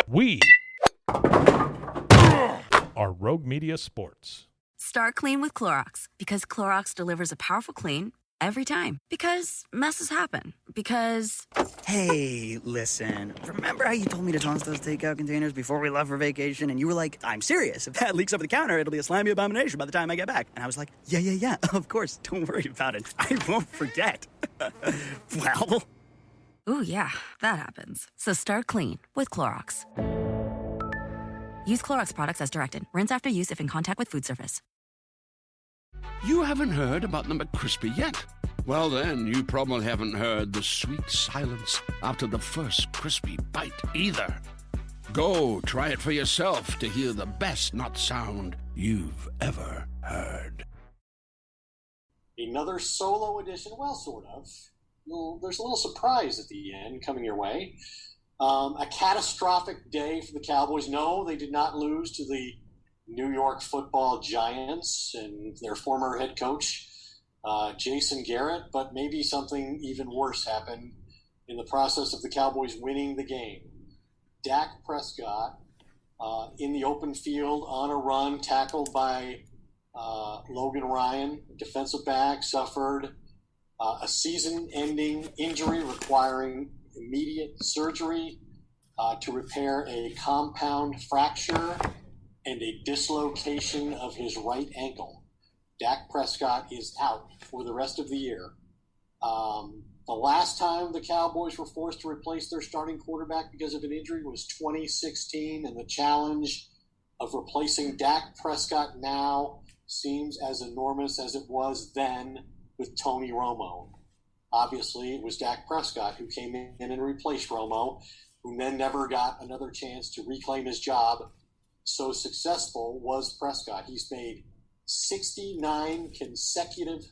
We are Rogue Media Sports. Start clean with Clorox, because Clorox delivers a powerful clean every time. Because messes happen. Because... Hey, listen. Remember how you told me to toss those takeout containers before we left for vacation? And you were like, I'm serious. If that leaks over the counter, it'll be a slimy abomination by the time I get back. And I was like, yeah, of course. Don't worry about it. I won't forget. Well... Ooh, yeah, that happens. So start clean with Clorox. Use Clorox products as directed. Rinse after use if in contact with food surface. You haven't heard about the McCrispy yet? Well, then, you probably haven't heard the sweet silence after the first crispy bite either. Go try it for yourself to hear the best nut sound you've ever heard. Another solo edition, well, sort of. There's a little surprise at the end coming your way. A catastrophic day for the Cowboys. No, they did not lose to the New York Football Giants and their former head coach, Jason Garrett, but maybe something even worse happened in the process of the Cowboys winning the game. Dak Prescott in the open field on a run, tackled by Logan Ryan, defensive back, suffered a season-ending injury requiring immediate surgery to repair a compound fracture and a dislocation of his right ankle. Dak Prescott is out for the rest of the year. The last time the Cowboys were forced to replace their starting quarterback because of an injury was 2016, and the challenge of replacing Dak Prescott now seems as enormous as it was then with Tony Romo. Obviously, it was Dak Prescott who came in and replaced Romo, who then never got another chance to reclaim his job. So successful was Prescott. He's made 69 consecutive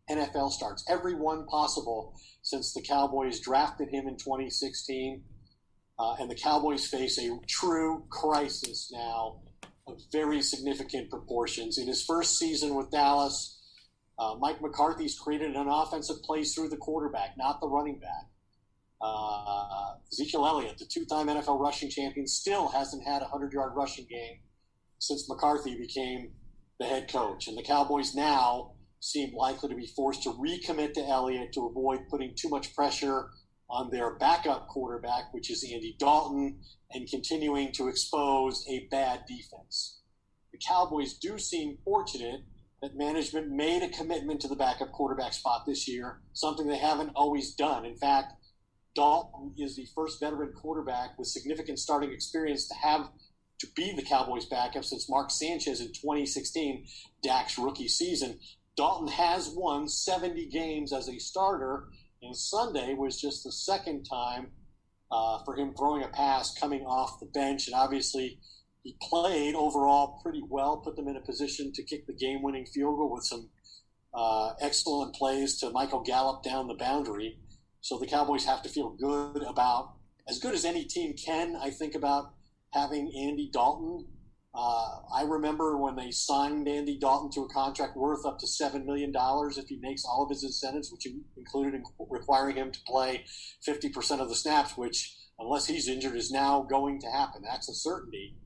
NFL starts, every one possible since the Cowboys drafted him in 2016. And the Cowboys face a true crisis now of very significant proportions. In his first season with Dallas, Mike McCarthy's created an offense that plays through the quarterback, not the running back. Ezekiel Elliott, the two-time NFL rushing champion, still hasn't had a 100-yard rushing game since McCarthy became the head coach. And the Cowboys now seem likely to be forced to recommit to Elliott to avoid putting too much pressure on their backup quarterback, which is Andy Dalton, and continuing to expose a bad defense. The Cowboys do seem fortunate that management made a commitment to the backup quarterback spot this year, something they haven't always done. In fact, Dalton is the first veteran quarterback with significant starting experience to be the Cowboys' backup since Mark Sanchez in 2016, Dak's rookie season. Dalton has won 70 games as a starter, and Sunday was just the second time for him throwing a pass coming off the bench. And obviously, he played overall pretty well, put them in a position to kick the game-winning field goal with some excellent plays to Michael Gallup down the boundary. So the Cowboys have to feel good about, as good as any team can, I think, about having Andy Dalton. I remember when they signed Andy Dalton to a contract worth up to $7 million if he makes all of his incentives, which included requiring him to play 50% of the snaps, which, unless he's injured, is now going to happen. That's a certainty.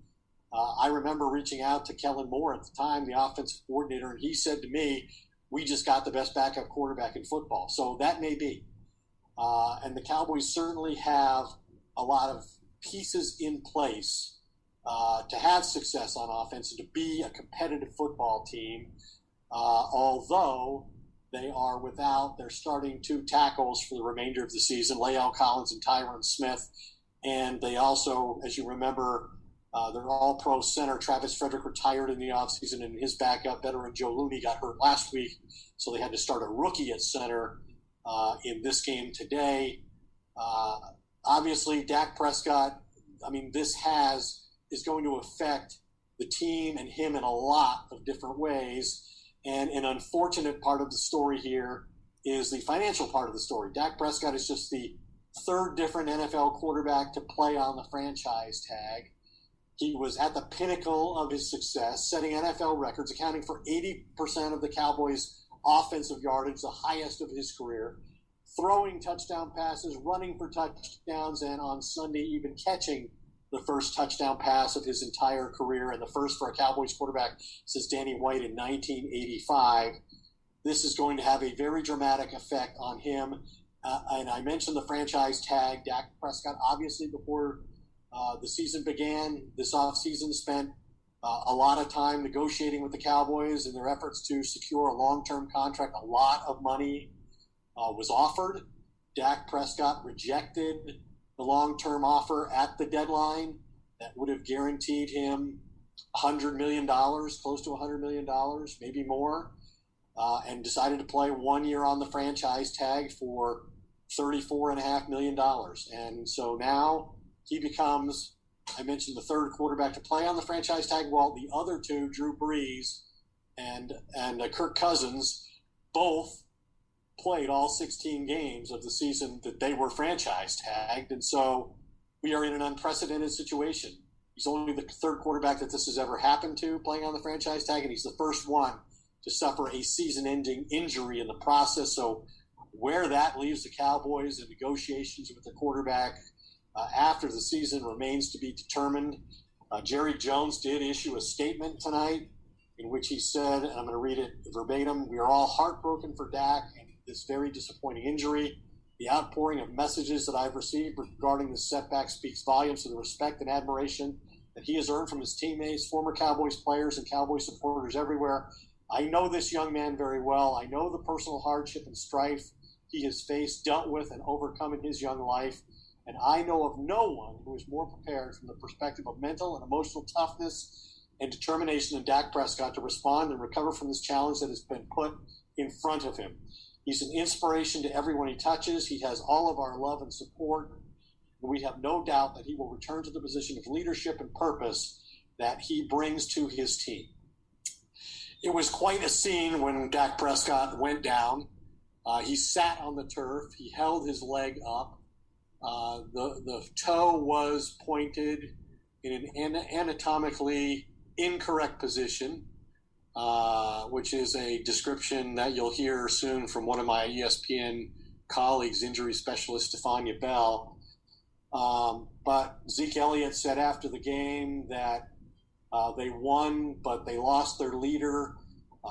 I remember reaching out to Kellen Moore at the time, the offensive coordinator, and he said to me, we just got the best backup quarterback in football. So that may be. And the Cowboys certainly have a lot of pieces in place to have success on offense and to be a competitive football team, although they are without their starting two tackles for the remainder of the season, Lael Collins and Tyron Smith. And they also, as you remember, their all-pro center, Travis Frederick, retired in the offseason, and his backup veteran, Joe Looney, got hurt last week, so they had to start a rookie at center in this game today. Obviously, Dak Prescott, this is going to affect the team and him in a lot of different ways. And an unfortunate part of the story here is the financial part of the story. Dak Prescott is just the third different NFL quarterback to play on the franchise tag. He was at the pinnacle of his success, setting NFL records, accounting for 80% of the Cowboys' offensive yardage, the highest of his career, throwing touchdown passes, running for touchdowns, and on Sunday even catching the first touchdown pass of his entire career, and the first for a Cowboys quarterback since Danny White in 1985. This is going to have a very dramatic effect on him. And I mentioned the franchise tag. Dak Prescott, obviously, before the season began, this offseason, spent a lot of time negotiating with the Cowboys in their efforts to secure a long-term contract. A lot of money was offered. Dak Prescott rejected the long-term offer at the deadline that would have guaranteed him $100 million, close to $100 million, maybe more, and decided to play 1 year on the franchise tag for $34.5 million. And so now he becomes, I mentioned, the third quarterback to play on the franchise tag, while the other two, Drew Brees and Kirk Cousins, both played all 16 games of the season that they were franchise tagged. And so we are in an unprecedented situation. He's only the third quarterback that this has ever happened to playing on the franchise tag, and he's the first one to suffer a season-ending injury in the process. So where that leaves the Cowboys in negotiations with the quarterback after the season remains to be determined. Jerry Jones did issue a statement tonight in which he said, and I'm going to read it verbatim, "We are all heartbroken for Dak and this very disappointing injury. The outpouring of messages that I've received regarding this setback speaks volumes to the respect and admiration that he has earned from his teammates, former Cowboys players, and Cowboys supporters everywhere. I know this young man very well. I know the personal hardship and strife he has faced, dealt with, and overcome in his young life. And I know of no one who is more prepared from the perspective of mental and emotional toughness and determination than Dak Prescott to respond and recover from this challenge that has been put in front of him. He's an inspiration to everyone he touches. He has all of our love and support. And we have no doubt that he will return to the position of leadership and purpose that he brings to his team." It was quite a scene when Dak Prescott went down. He sat on the turf. He held his leg up. The toe was pointed in an anatomically incorrect position, which is a description that you'll hear soon from one of my ESPN colleagues, injury specialist Stefania Bell. But Zeke Elliott said after the game that they won, but they lost their leader.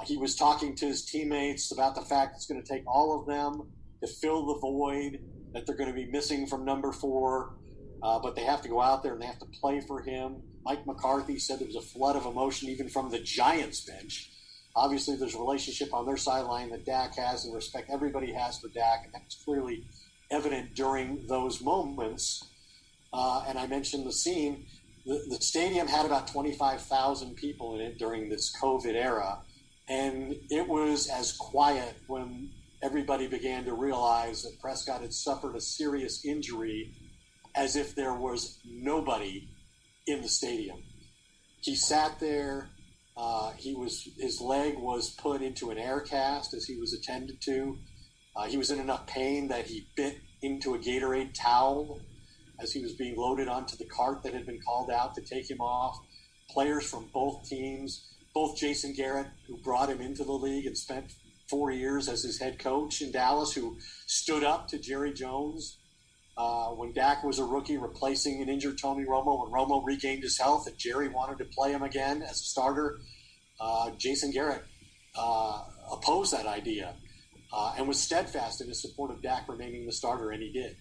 He was talking to his teammates about the fact it's going to take all of them to fill the void that they're going to be missing from number 4, but they have to go out there and they have to play for him. Mike McCarthy said there was a flood of emotion even from the Giants bench. Obviously, there's a relationship on their sideline that Dak has and respect everybody has for Dak, and that was clearly evident during those moments. And I mentioned the scene. The stadium had about 25,000 people in it during this COVID era, and it was as quiet when everybody began to realize that Prescott had suffered a serious injury as if there was nobody in the stadium. He sat there. His leg was put into an air cast as he was attended to. He was in enough pain that he bit into a Gatorade towel as he was being loaded onto the cart that had been called out to take him off. Players from both teams, both Jason Garrett, who brought him into the league and spent 4 years as his head coach in Dallas, who stood up to Jerry Jones when Dak was a rookie, replacing an injured Tony Romo. When Romo regained his health and Jerry wanted to play him again as a starter, Jason Garrett opposed that idea and was steadfast in his support of Dak remaining the starter, and he did.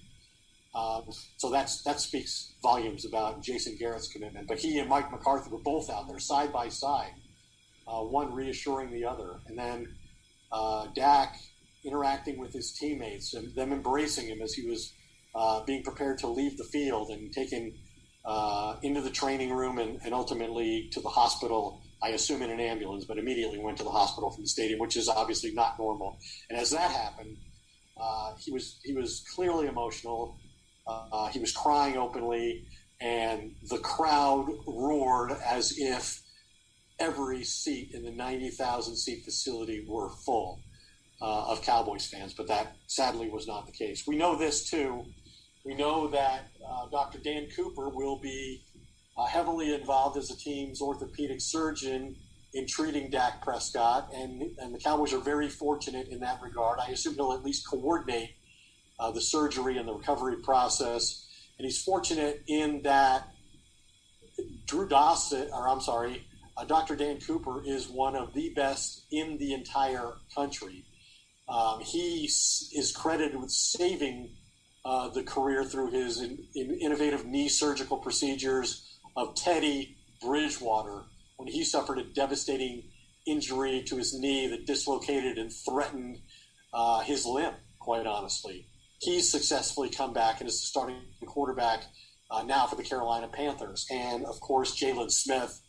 So that speaks volumes about Jason Garrett's commitment. But he and Mike McCarthy were both out there side by side, one reassuring the other. And then Dak interacting with his teammates and them embracing him as he was being prepared to leave the field and taken into the training room and ultimately to the hospital, I assume in an ambulance, but immediately went to the hospital from the stadium, which is obviously not normal. And as that happened, he was clearly emotional. He was crying openly, and the crowd roared as if every seat in the 90,000 seat facility were full of Cowboys fans, but that sadly was not the case. We know this too. We know that Dr. Dan Cooper will be heavily involved as the team's orthopedic surgeon in treating Dak Prescott, and the Cowboys are very fortunate in that regard. I assume he'll at least coordinate the surgery and the recovery process, and he's fortunate in that Dr. Dan Cooper is one of the best in the entire country. He is credited with saving the career through his innovative knee surgical procedures of Teddy Bridgewater when he suffered a devastating injury to his knee that dislocated and threatened his limb, quite honestly. He's successfully come back and is the starting quarterback now for the Carolina Panthers. And, of course, Jalen Smith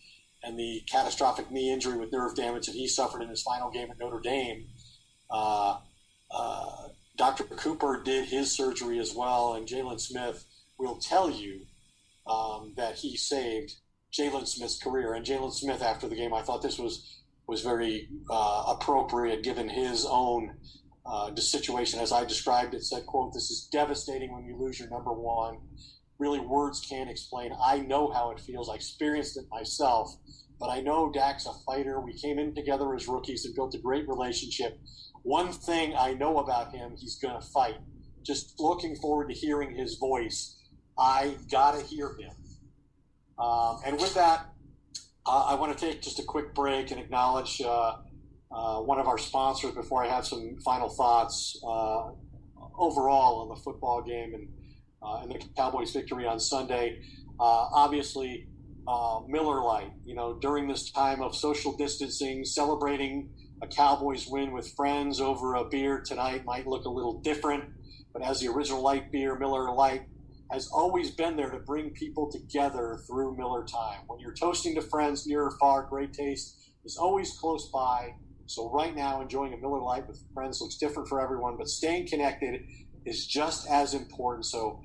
and the catastrophic knee injury with nerve damage that he suffered in his final game at Notre Dame. Dr. Cooper did his surgery as well, and Jalen Smith will tell you that he saved Jalen Smith's career. And Jalen Smith, after the game, I thought this was very appropriate given his own situation. As I described it, said, quote, "This is devastating when you lose your number one. Really, words can't explain. I know how it feels. I experienced it myself. But I know Dak's a fighter. We came in together as rookies and built a great relationship. One thing I know about him, he's going to fight. Just looking forward to hearing his voice. I got to hear him." And with that, I want to take just a quick break and acknowledge one of our sponsors before I have some final thoughts overall on the football game and the Cowboys' victory on Sunday. Obviously, Miller Lite, during this time of social distancing, celebrating a Cowboys win with friends over a beer tonight might look a little different, but as the original light beer, Miller Lite has always been there to bring people together through Miller time. When you're toasting to friends near or far, great taste is always close by. So right now, enjoying a Miller Lite with friends looks different for everyone, but staying connected is just as important. So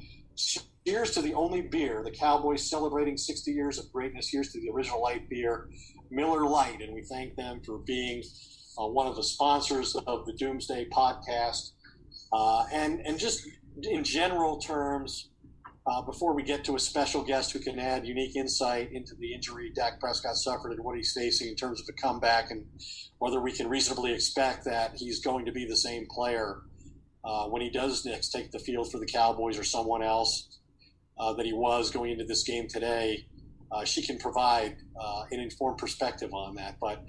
cheers to the only beer, the Cowboys celebrating 60 years of greatness. Here's to the original light beer, Miller Lite, and we thank them for being one of the sponsors of the Doomsday Podcast. And just in general terms, before we get to a special guest who can add unique insight into the injury Dak Prescott suffered and what he's facing in terms of the comeback and whether we can reasonably expect that he's going to be the same player when he does next take the field for the Cowboys or someone else that he was going into this game today, she can provide an informed perspective on that. But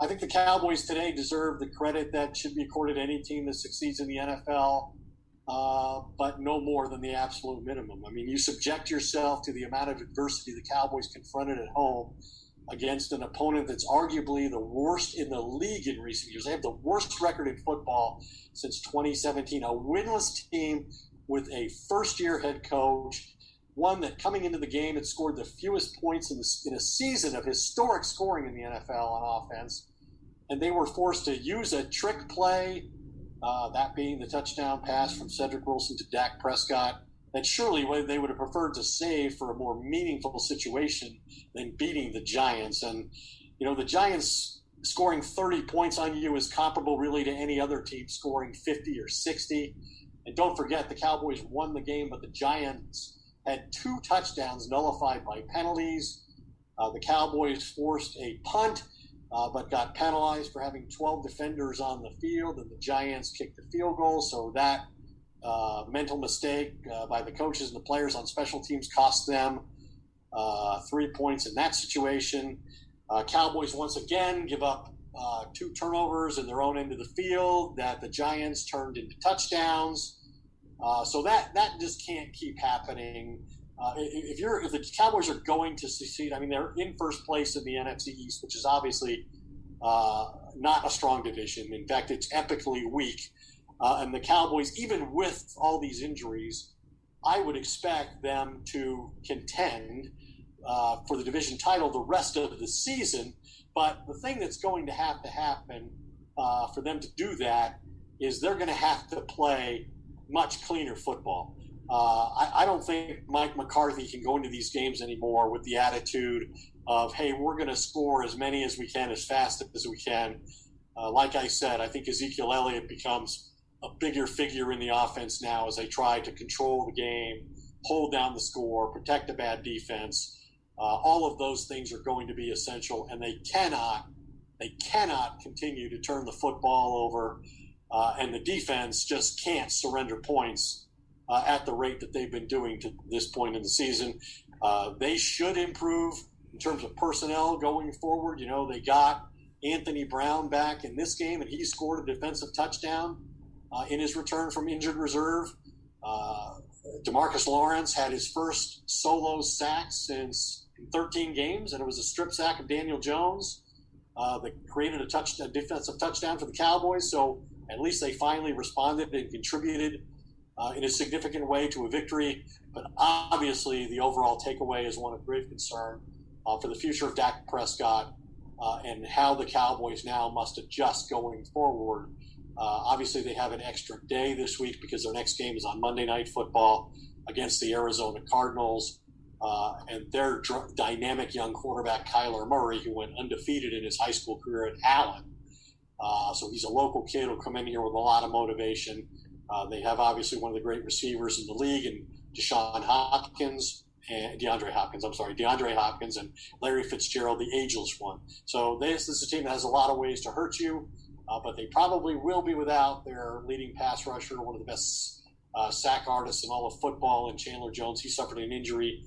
I think the Cowboys today deserve the credit that should be accorded to any team that succeeds in the NFL, but no more than the absolute minimum. I mean, you subject yourself to the amount of adversity the Cowboys confronted at home against an opponent that's arguably the worst in the league in recent years. They have the worst record in football since 2017, a winless team with a first-year head coach, one that coming into the game had scored the fewest points in a season of historic scoring in the NFL on offense. And they were forced to use a trick play, that being the touchdown pass from Cedric Wilson to Dak Prescott, that surely they would have preferred to save for a more meaningful situation than beating the Giants. And, the Giants scoring 30 points on you is comparable really to any other team scoring 50 or 60. And don't forget, the Cowboys won the game, but the Giants had 2 touchdowns nullified by penalties. The Cowboys forced a punt, but got penalized for having 12 defenders on the field, and the Giants kicked the field goal. So that mental mistake by the coaches and the players on special teams cost them 3 points in that situation. Cowboys once again give up 2 turnovers in their own end of the field that the Giants turned into touchdowns. So that just can't keep happening. If the Cowboys are going to succeed, I mean, they're in first place in the NFC East, which is obviously not a strong division. In fact, it's epically weak. And the Cowboys, even with all these injuries, I would expect them to contend for the division title the rest of the season. But the thing that's going to happen for them to do that is they're going to have to play much cleaner football. I don't think Mike McCarthy can go into these games anymore with the attitude of, hey, we're going to score as many as we can, as fast as we can. Like I said, I think Ezekiel Elliott becomes a bigger figure in the offense now as they try to control the game, hold down the score, protect a bad defense. All of those things are going to be essential, and they cannot continue to turn the football over, and the defense just can't surrender points at the rate that they've been doing to this point in the season. They should improve in terms of personnel going forward. They got Anthony Brown back in this game, and he scored a defensive touchdown in his return from injured reserve. DeMarcus Lawrence had his first solo sack since 13 games, and it was a strip sack of Daniel Jones that created a defensive touchdown for the Cowboys. So at least they finally responded and contributed in a significant way to a victory. But obviously the overall takeaway is one of great concern for the future of Dak Prescott and how the Cowboys now must adjust going forward. Obviously, they have an extra day this week because their next game is on Monday Night Football against the Arizona Cardinals. And their dynamic young quarterback, Kyler Murray, who went undefeated in his high school career at Allen. So he's a local kid who'll come in here with a lot of motivation. They have obviously one of the great receivers in the league, and DeAndre Hopkins and Larry Fitzgerald, the ageless one. So this is a team that has a lot of ways to hurt you, but they probably will be without their leading pass rusher, one of the best sack artists in all of football, and Chandler Jones. He suffered an injury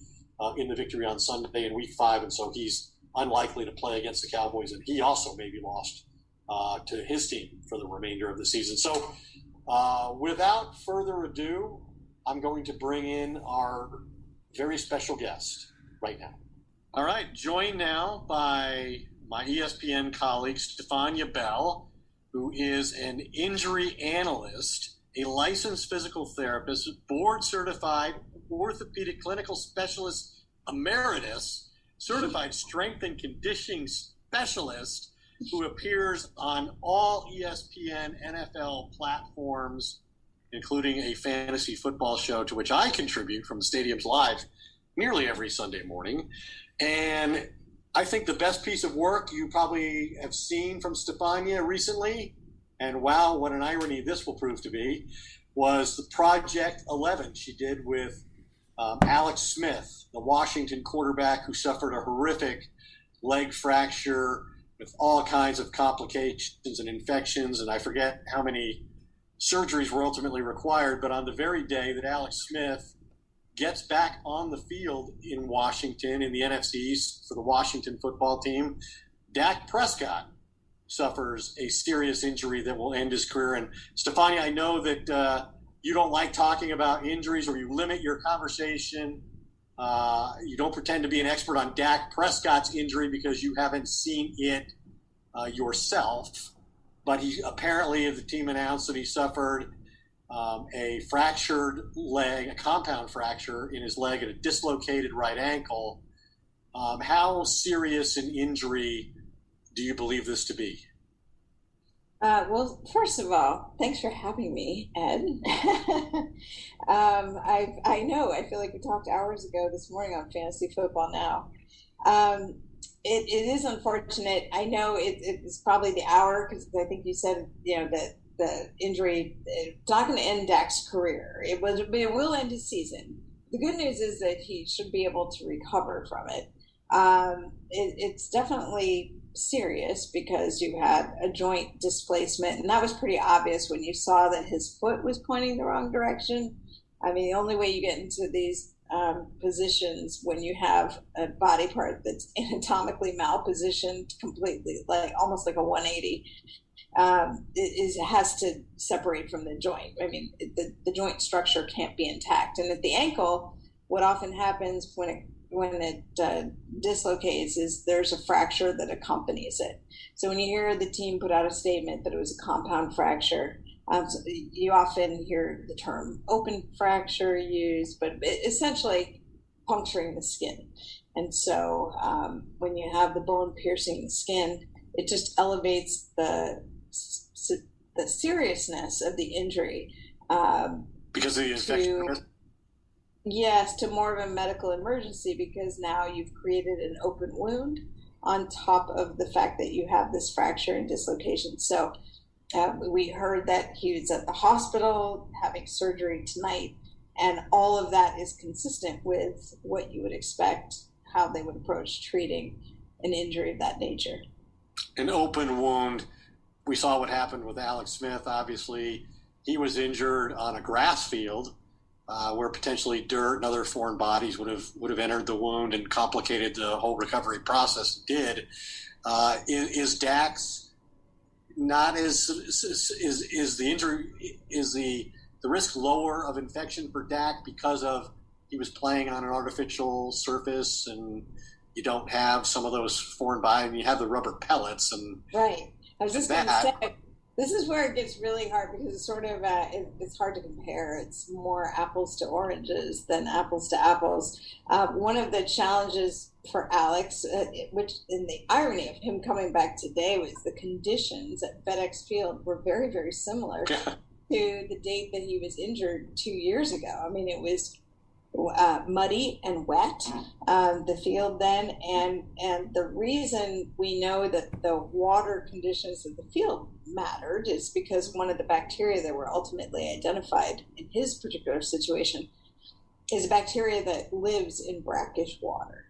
in the victory on Sunday in Week 5, and so he's unlikely to play against the Cowboys, and he also may be lost to his team for the remainder of the season. So without further ado, I'm going to bring in our very special guest right now. All right, joined now by my ESPN colleague, Stefania Bell, who is an injury analyst, a licensed physical therapist, board-certified orthopedic clinical specialist emeritus, certified strength and conditioning specialist, who appears on all ESPN NFL platforms, including a fantasy football show to which I contribute from the Stadiums Live nearly every Sunday morning. And I think the best piece of work you probably have seen from Stefania recently, and wow, what an irony this will prove to be, was the Project 11 she did with Alex Smith, the Washington quarterback who suffered a horrific leg fracture with all kinds of complications and infections, and I forget how many surgeries were ultimately required. But on the very day that Alex Smith gets back on the field in Washington in the NFC East for the Washington football team, Dak Prescott suffers a serious injury that will end his career. And Stefania, I know that you don't like talking about injuries, or you limit your conversation. You don't pretend to be an expert on Dak Prescott's injury because you haven't seen it yourself. But he apparently, the team announced that he suffered a fractured leg, a compound fracture in his leg at a dislocated right ankle. How serious an injury do you believe this to be? Well, first of all, thanks for having me, Ed. I know, I feel like we talked hours ago this morning on Fantasy Football Now. It is unfortunate. I know it's probably the hour, because I think you said, that the injury, it's not going to end Dak's career. It will end his season. The good news is that he should be able to recover from it. It's definitely serious because you had a joint displacement, and that was pretty obvious when you saw that his foot was pointing the wrong direction. I mean, the only way you get into these positions when you have a body part that's anatomically malpositioned completely, like almost like a 180, it has to separate from the joint. I mean, the joint structure can't be intact. And at the ankle, what often happens when it dislocates is there's a fracture that accompanies it. So when you hear the team put out a statement that it was a compound fracture, you often hear the term open fracture used, but essentially puncturing the skin. And so when you have the bone piercing the skin, it just elevates the seriousness of the injury. Because of the infection? Yes, to more of a medical emergency, because now you've created an open wound on top of the fact that you have this fracture and dislocation. So we heard that he was at the hospital having surgery tonight, and all of that is consistent with what you would expect, how they would approach treating an injury of that nature. An open wound. We saw what happened with Alex Smith. Obviously, he was injured on a grass field. where potentially dirt and other foreign bodies would have entered the wound and complicated the whole recovery process. Did is Dak's not as is the injury is the risk lower of infection for Dak because of he was playing on an artificial surface and you don't have some of those foreign bodies, and you have the rubber pellets and right. I was just going to say, this is where it gets really hard because it's sort of it's hard to compare. It's more apples to oranges than apples to apples. One of the challenges for Alex, which in the irony of him coming back today, was the conditions at FedEx Field were very, very similar to the date that he was injured 2 years ago. I mean, it was muddy and wet, the field then, and the reason we know that the water conditions of the field mattered is because one of the bacteria that were ultimately identified in his particular situation is a bacteria that lives in brackish water.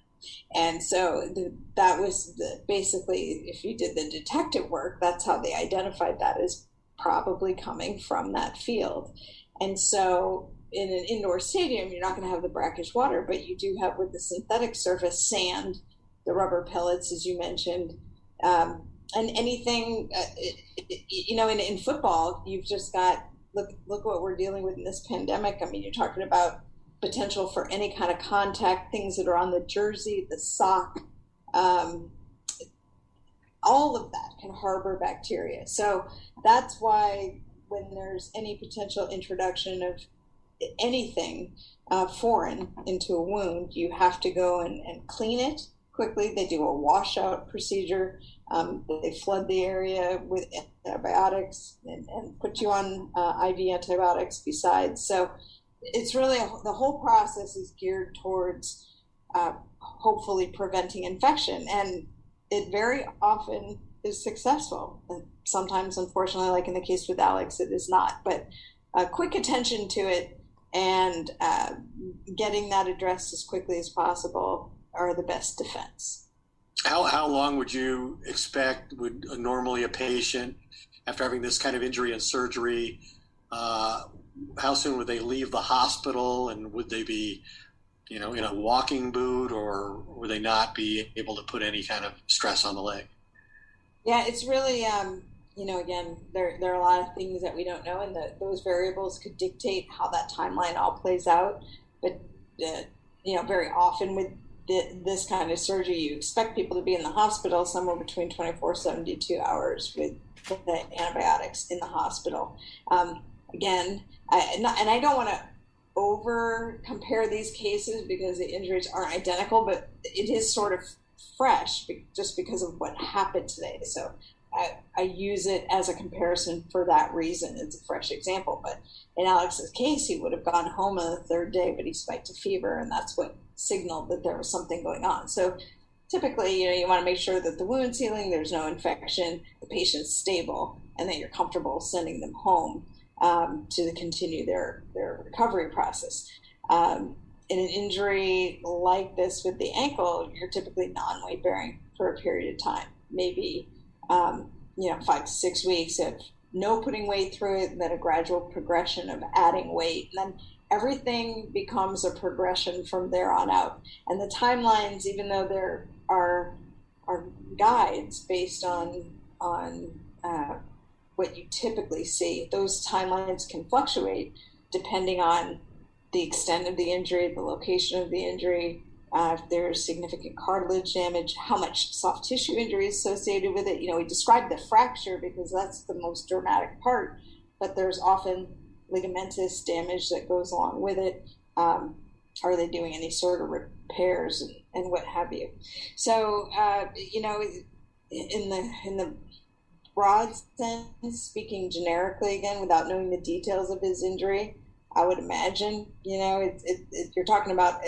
And so that was basically, if you did the detective work, that's how they identified that as probably coming from that field. And so in an indoor stadium, you're not going to have the brackish water, but you do have with the synthetic surface sand, the rubber pellets, as you mentioned, and anything, in football, you've just got, look what we're dealing with in this pandemic. I mean, you're talking about potential for any kind of contact, things that are on the jersey, the sock, all of that can harbor bacteria. So that's why when there's any potential introduction of anything foreign into a wound, you have to go and clean it quickly. They do a washout procedure. They flood the area with antibiotics and put you on IV antibiotics besides. So it's really the whole process is geared towards hopefully preventing infection, and it very often is successful. And sometimes, unfortunately, like in the case with Alex, it is not. But quick attention to it and getting that addressed as quickly as possible are the best defense. How long would you expect would normally a patient, after having this kind of injury and surgery, how soon would they leave the hospital, and would they be, in a walking boot, or would they not be able to put any kind of stress on the leg? Yeah, it's really, again, there are a lot of things that we don't know, and those variables could dictate how that timeline all plays out. But, very often with this kind of surgery, you expect people to be in the hospital somewhere between 24, 72 hours with the antibiotics in the hospital. Again, I don't want to over compare these cases because the injuries aren't identical, but it is sort of fresh just because of what happened today. So I use it as a comparison for that reason. It's a fresh example. But in Alex's case, he would have gone home on the third day, but he spiked a fever, and that's what signaled that there was something going on. So typically, you want to make sure that the wound's healing, there's no infection, the patient's stable, and that you're comfortable sending them home to continue their recovery process. In an injury like this with the ankle, you're typically non-weight bearing for a period of time, maybe 5 to 6 weeks of no putting weight through it, and then a gradual progression of adding weight. And then everything becomes a progression from there on out. And the timelines, even though there are guides based on what you typically see, those timelines can fluctuate depending on the extent of the injury, the location of the injury, if there's significant cartilage damage, how much soft tissue injury is associated with it. We describe the fracture because that's the most dramatic part, but there's often ligamentous damage that goes along with it. Are they doing any sort of repairs and what have you? So, in the broad sense, speaking generically again, without knowing the details of his injury, I would imagine, you're talking about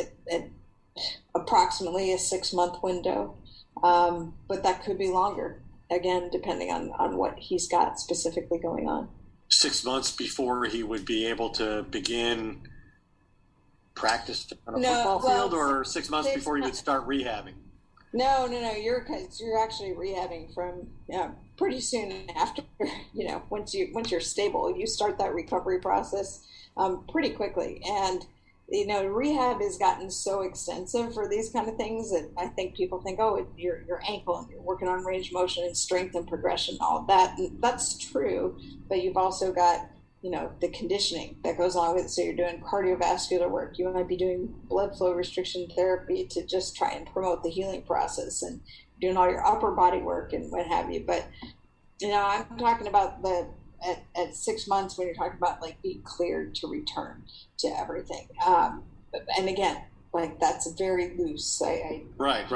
approximately a 6-month window, but that could be longer, again, depending on what he's got specifically going on. 6 months before he would be able to begin practice on a football field, or 6 months before he would start rehabbing? No. You're actually rehabbing from pretty soon after, once you're stable, you start that recovery process pretty quickly. And rehab has gotten so extensive for these kind of things that I think people think, oh, your ankle, and you're working on range of motion and strength and progression, all of that. And that's true, but you've also got, the conditioning that goes along with it. So you're doing cardiovascular work. You might be doing blood flow restriction therapy to just try and promote the healing process, and doing all your upper body work and what have you. But, I'm talking about at 6 months, when you're talking about like being cleared to return to everything. And again, like that's very loose. Right.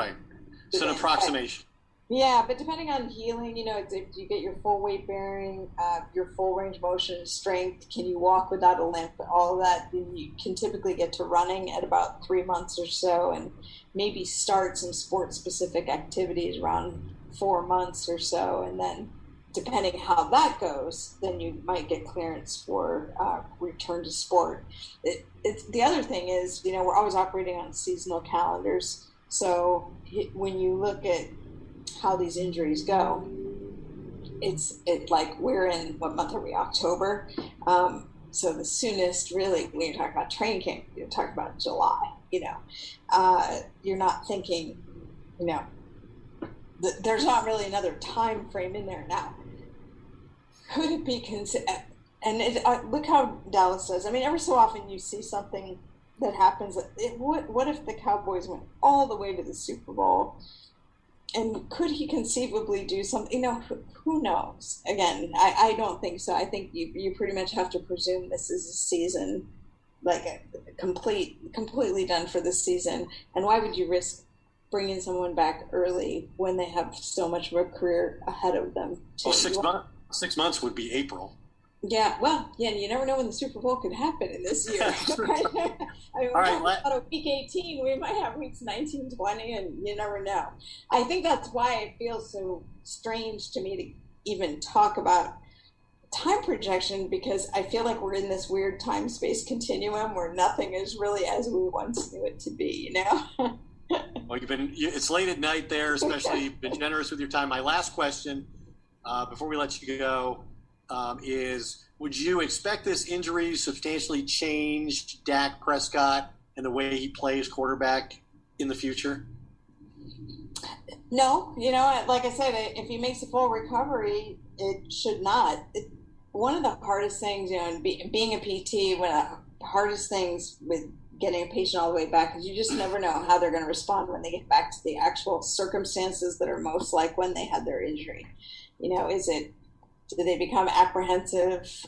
It's an approximation. Yeah, but depending on healing, if you get your full weight bearing, your full range of motion, strength, can you walk without a limp, all of that, then you can typically get to running at about 3 months or so, and maybe start some sport-specific activities around 4 months or so, and then depending how that goes, then you might get clearance for return to sport. The other thing is, we're always operating on seasonal calendars, so when you look at how these injuries go, it's like we're in, what month are we, October? So the soonest, really, when you're talking about training camp, you're talking about July. You're not thinking, there's not really another time frame in there now. Could it be look how Dallas does. I mean, every so often you see something that happens. What if the Cowboys went all the way to the Super Bowl? And could he conceivably do something? Who knows? Again, I don't think so. I think you pretty much have to presume this is a season, like a completely done for this season. And why would you risk bringing someone back early when they have so much of a career ahead of them? Well, 6 months would be April. Yeah, well, you never know when the Super Bowl could happen in this year. I mean, we're talking about week 18, we might have weeks 19, 20, and you never know. I think that's why it feels so strange to me to even talk about time projection, because I feel like we're in this weird time-space continuum where nothing is really as we once knew it to be, Well, it's late at night there, especially. You've been generous with your time. My last question, before we let you go, is would you expect this injury substantially change Dak Prescott and the way he plays quarterback in the future? No, like I said, if he makes a full recovery, it should not. One of the hardest things, being a PT, one of the hardest things with getting a patient all the way back is you just never know how they're going to respond when they get back to the actual circumstances that are most like when they had their injury. Do they become apprehensive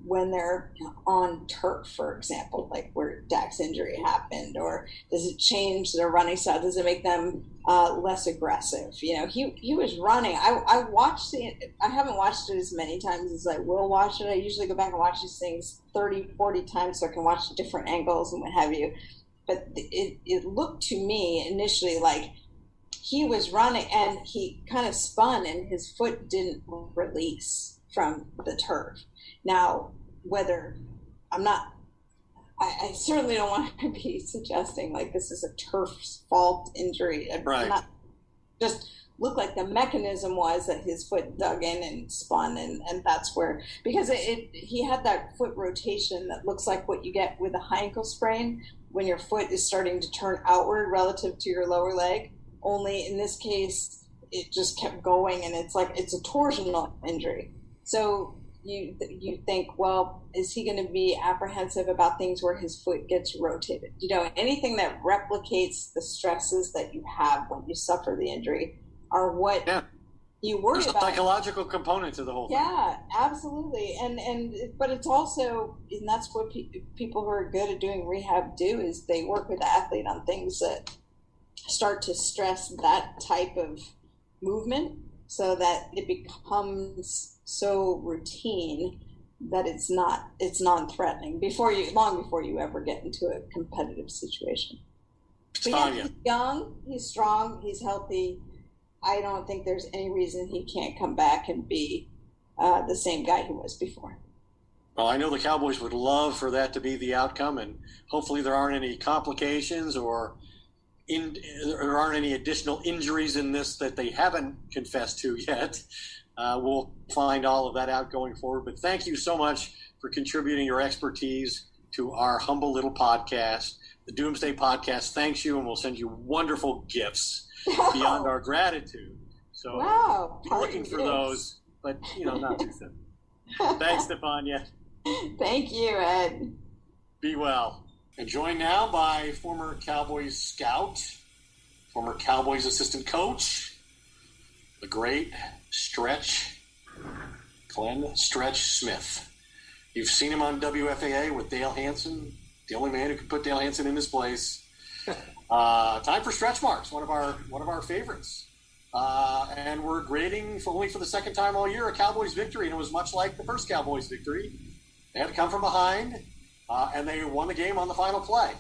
when they're on turf, for example, like where Dak's injury happened? Or does it change their running style? Does it make them less aggressive? He was running. I watched it. I haven't watched it as many times as I will watch it. I usually go back and watch these things 30, 40 times so I can watch different angles and what have you. But it looked to me initially like he was running and he kind of spun and his foot didn't release from the turf. Now, whether I certainly don't want to be suggesting like this is a turf's fault injury. Right. Just looked like the mechanism was that his foot dug in and spun, and that's where, because he had that foot rotation that looks like what you get with a high ankle sprain when your foot is starting to turn outward relative to your lower leg. Only in this case, it just kept going, and it's a torsional injury. So you think, well, is he going to be apprehensive about things where his foot gets rotated? Anything that replicates the stresses that you have when you suffer the injury are what you worry about. There's a psychological component to the whole thing. Yeah, absolutely. But it's also, and that's what people who are good at doing rehab do, is they work with the athlete on things that start to stress that type of movement so that it becomes so routine that it's non-threatening long before you ever get into a competitive situation. But he's young, he's strong, he's healthy. I don't think there's any reason he can't come back and be the same guy he was before. Well, I know the Cowboys would love for that to be the outcome, and hopefully there aren't any complications or there aren't any additional injuries in this that they haven't confessed to yet. We'll find all of that out going forward. But thank you so much for contributing your expertise to our humble little podcast. The Doomsday Podcast thanks you, and we'll send you wonderful gifts beyond our gratitude. So wow, be looking for those, but not too soon. Thanks, Stefania. Thank you, Ed. Be well. And joined now by former Cowboys scout, former Cowboys assistant coach, the great Glenn Stretch Smith. You've seen him on WFAA with Dale Hansen, the only man who could put Dale Hansen in his place. Time for stretch marks, one of our favorites. And we're grading only for the second time all year a Cowboys victory, and it was much like the first Cowboys victory. They had to come from behind, and they won the game on the final play.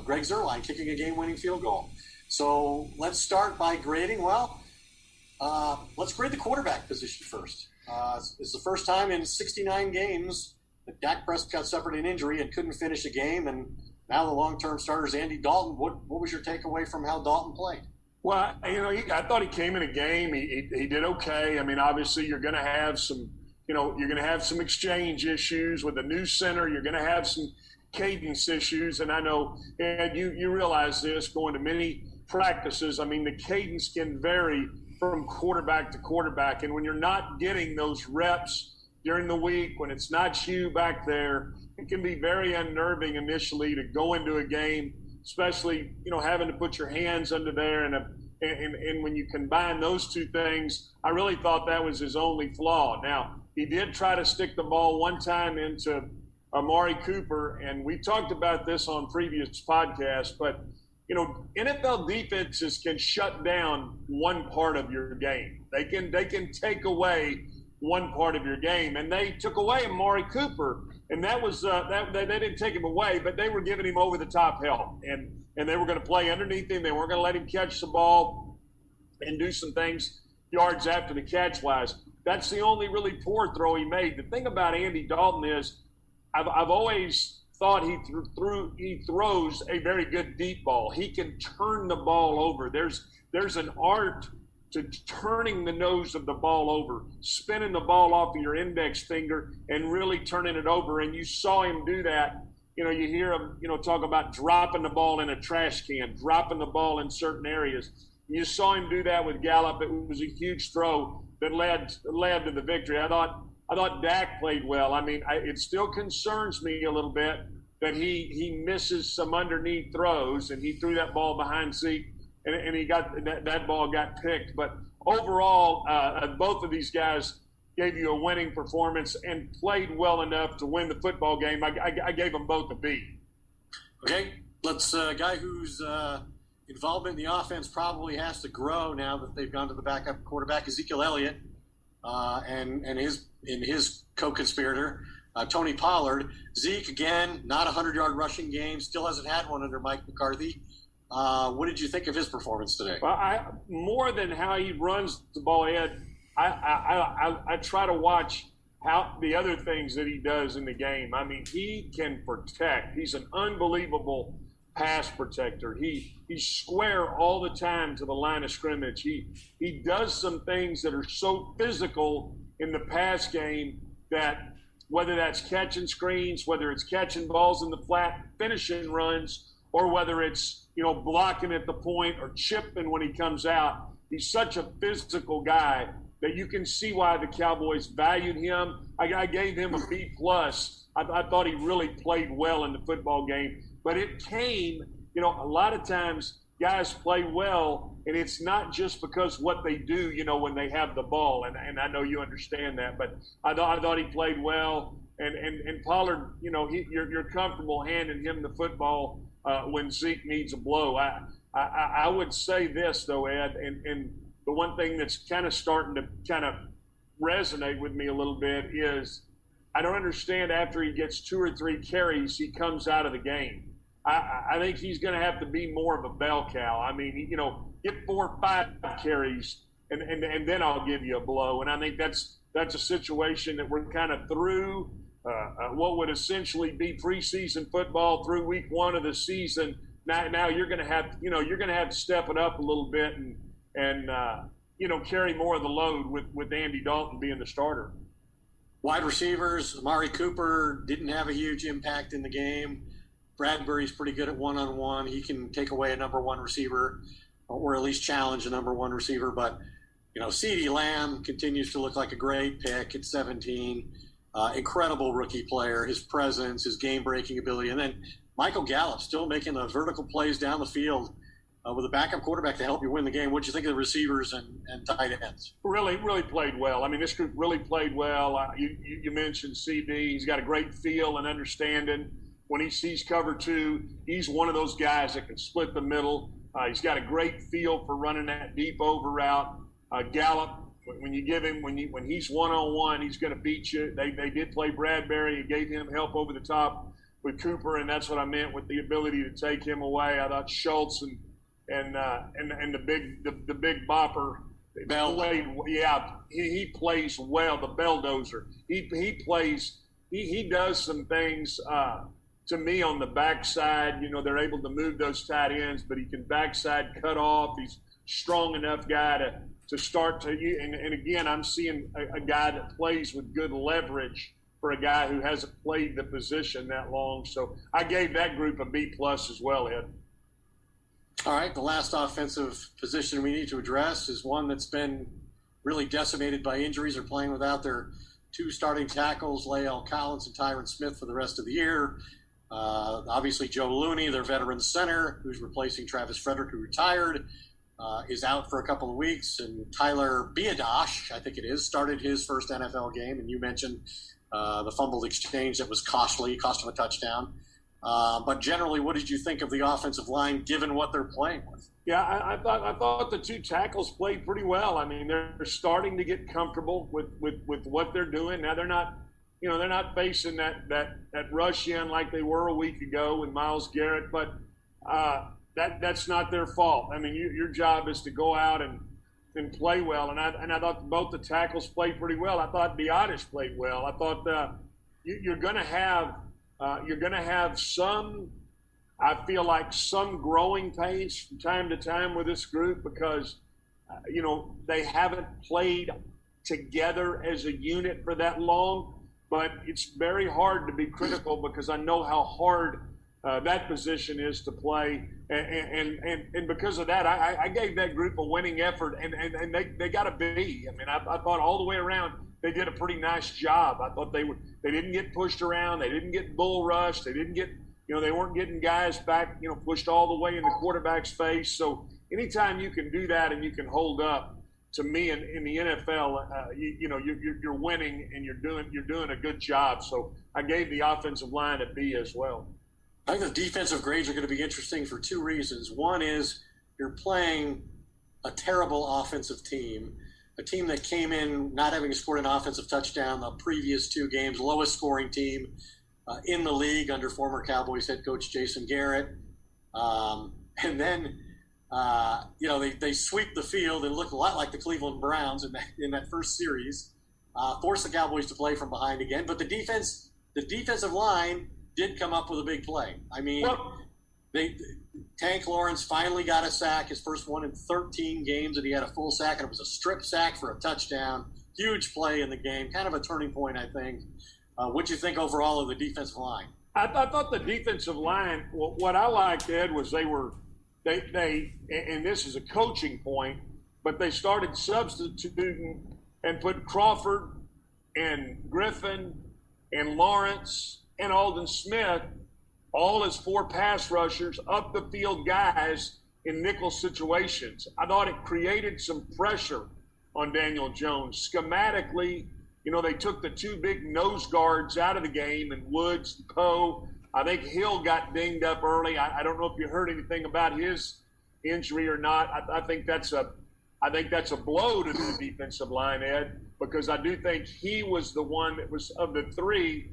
Greg Zuerlein kicking a game-winning field goal. So let's start by grading. Well, let's grade the quarterback position first. It's the first time in 69 games that Dak Prescott suffered an injury and couldn't finish a game, and now the long-term starter is Andy Dalton. What was your takeaway from how Dalton played? Well, I thought he came in a game. He did okay. I mean, obviously, you're going to have some, you're going to have some exchange issues with a new center. You're going to have some cadence issues, and I know, and you realize this going to many practices. I mean, the cadence can vary from quarterback to quarterback, and when you're not getting those reps during the week, when it's not you back there, it can be very unnerving initially to go into a game, especially having to put your hands under there, and when you combine those two things, I really thought that was his only flaw. Now, he did try to stick the ball one time into Amari Cooper, and we talked about this on previous podcasts, but NFL defenses can shut down one part of your game. They can take away one part of your game, and they took away Amari Cooper, and that was they didn't take him away, but they were giving him over the top help, and they were going to play underneath him. They weren't going to let him catch the ball and do some things yards after the catch wise. That's the only really poor throw he made. The thing about Andy Dalton is, I've always thought he throws a very good deep ball. He can turn the ball over. There's an art to turning the nose of the ball over, spinning the ball off of your index finger and really turning it over. And you saw him do that. You hear him, talk about dropping the ball in a trash can, dropping the ball in certain areas. You saw him do that with Gallup. It was a huge throw that led to the victory. I thought Dak played well. I mean, it still concerns me a little bit that he misses some underneath throws, and he threw that ball behind Zeke, and he got that ball got picked. But overall, both of these guys gave you a winning performance and played well enough to win the football game. I gave them both a B. Okay, let's a guy whose involvement in the offense probably has to grow now that they've gone to the backup quarterback, Ezekiel Elliott, and his co-conspirator, Tony Pollard. Zeke, again, not a 100-yard rushing game, still hasn't had one under Mike McCarthy. What did you think of his performance today? Well, more than how he runs the ball, Ed, I try to watch how the other things that he does in the game. I mean, he can protect. He's an unbelievable pass protector. He's square all the time to the line of scrimmage. He does some things that are so physical in the pass game that whether that's catching screens, whether it's catching balls in the flat, finishing runs, or whether it's blocking at the point or chipping when he comes out, he's such a physical guy that you can see why the Cowboys valued him. I gave him a B+. I thought he really played well in the football game. But it came, a lot of times guys play well, and it's not just because what they do, when they have the ball. And I know you understand that, but I thought he played well. And Pollard, you're comfortable handing him the football when Zeke needs a blow. I would say this, though, Ed, and the one thing that's kind of starting to kind of resonate with me a little bit is I don't understand after he gets 2 or 3 carries, he comes out of the game. I think he's going to have to be more of a bell cow. I mean, get 4 or 5 carries, and then I'll give you a blow. And I think that's a situation that we're kind of through what would essentially be preseason football through week 1 of the season. now you're going to have, to step it up a little bit and carry more of the load with Andy Dalton being the starter. Wide receivers, Amari Cooper didn't have a huge impact in the game. Bradbury's pretty good at one-on-one. He can take away a number one receiver or at least challenge a number one receiver. But, CeeDee Lamb continues to look like a great pick at 17. Incredible rookie player, his presence, his game-breaking ability. And then Michael Gallup still making the vertical plays down the field with a backup quarterback to help you win the game. What do you think of the receivers and tight ends? Really, really played well. I mean, this group really played well. You mentioned CD. He's got a great feel and understanding. When he sees cover two, he's one of those guys that can split the middle. He's got a great feel for running that deep over route. Gallup, when you give him, when he's one-on-one, he's going to beat you. They did play Bradbury. It gave him help over the top with Cooper, and that's what I meant with the ability to take him away. I thought Schultz and the big bopper played. Yeah, he plays well. The belldozer. He does some things to me on the backside. They're able to move those tight ends, but he can backside cut off. He's strong enough guy to start to. And again, I'm seeing a guy that plays with good leverage for a guy who hasn't played the position that long. So I gave that group a B+ as well, Ed. All right, the last offensive position we need to address is one that's been really decimated by injuries or playing without their two starting tackles, Lael Collins and Tyron Smith, for the rest of the year. Obviously, Joe Looney, their veteran center, who's replacing Travis Frederick, who retired, is out for a couple of weeks. And Tyler Biadasz, I think it is, started his first NFL game. And you mentioned the fumbled exchange that was costly, cost him a touchdown. But generally, what did you think of the offensive line, given what they're playing with? Yeah, I thought the two tackles played pretty well. I mean, they're starting to get comfortable with what they're doing. Now they're not facing that rush in like they were a week ago with Myles Garrett, but that's not their fault. I mean, your job is to go out and play well. And I thought both the tackles played pretty well. I thought Biadasz played well. I thought you're going to have some. I feel like some growing pains from time to time with this group because, they haven't played together as a unit for that long. But it's very hard to be critical because I know how hard that position is to play. And because of that, I gave that group a winning effort, and they got a B. I mean, I thought all the way around they did a pretty nice job. I thought they didn't get pushed around. They didn't get bull rushed. They didn't get, they weren't getting guys back, pushed all the way in the quarterback's face. So anytime you can do that and you can hold up, to me in the NFL, you're winning and you're doing a good job. So I gave the offensive line a B as well. I think the defensive grades are going to be interesting for two reasons. One is you're playing a terrible offensive team, a team that came in not having scored an offensive touchdown the previous two games, lowest scoring team in the league under former Cowboys head coach Jason Garrett. And then, they sweep the field and look a lot like the Cleveland Browns in that first series, force the Cowboys to play from behind again. But the defensive line did come up with a big play. I mean, Tank Lawrence finally got a sack, his first one in 13 games, and he had a full sack, and it was a strip sack for a touchdown. Huge play in the game, kind of a turning point, I think. What do you think overall of the defensive line? I thought the defensive line, what I liked, Ed, was they and this is a coaching point, but they started substituting and put Crawford and Griffin and Lawrence and Aldon Smith, all as four pass rushers, up the field guys in nickel situations. I thought it created some pressure on Daniel Jones. Schematically, they took the two big nose guards out of the game, and Woods and Poe. I think Hill got dinged up early. I don't know if you heard anything about his injury or not. I think that's a blow to the defensive line, Ed, because I do think he was the one that was, of the three,